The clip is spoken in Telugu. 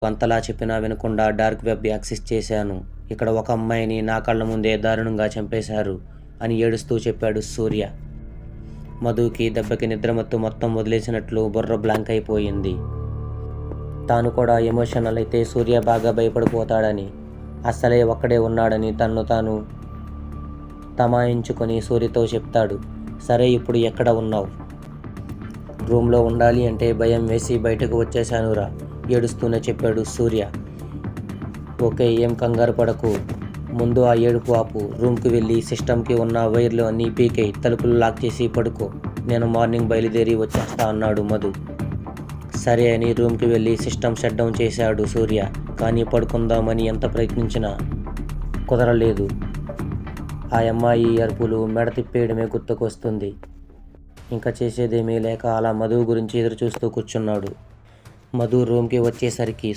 అంతలా చెప్పినా వినకుండా డార్క్ వెబ్ యాక్సెస్ చేశాను. ఇక్కడ ఒక అమ్మాయిని నా కళ్ళ ముందే దారుణంగా చంపేశారు అని ఏడుస్తూ చెప్పాడు సూర్య. మధుకి దెబ్బకి నిద్రమత్తు మొత్తం వదిలేసినట్లు బుర్ర బ్లాంక్ అయిపోయింది. తాను కూడా ఎమోషనల్ అయితే సూర్య బాగా భయపడిపోతాడని, అస్సలే ఒక్కడే ఉన్నాడని తన్ను తాను తమాయించుకొని సూర్యతో చెప్తాడు. సరే, ఇప్పుడు ఎక్కడ ఉన్నావు? రూమ్లో ఉండాలి అంటే భయం వేసి బయటకు వచ్చేశానురా, ఏడుస్తూనే చెప్పాడు సూర్య. ఓకే, ఏం కంగారు పడకు, ముందు ఆ ఏడుపు ఆపు. రూమ్కి వెళ్ళి సిస్టమ్కి ఉన్న వైర్లు అన్నీ పీకేయి, తలుపులు లాక్ చేసి పడుకో. నేను మార్నింగ్ బయలుదేరి వచ్చేస్తా అన్నాడు మధు. సరే అని రూమ్కి వెళ్ళి సిస్టమ్ షట్ డౌన్ చేశాడు సూర్య. కానీ పడుకుందామని ఎంత ప్రయత్నించినా కుదరలేదు. ఆ అమ్మాయి అరుపులు మెడ తిప్పేయడమే గుర్తుకొస్తుంది. ఇంకా చేసేదేమీ లేక అలా మధు గురించి ఎదురు చూస్తూ కూర్చున్నాడు. మధు రూమ్కి వచ్చేసరికి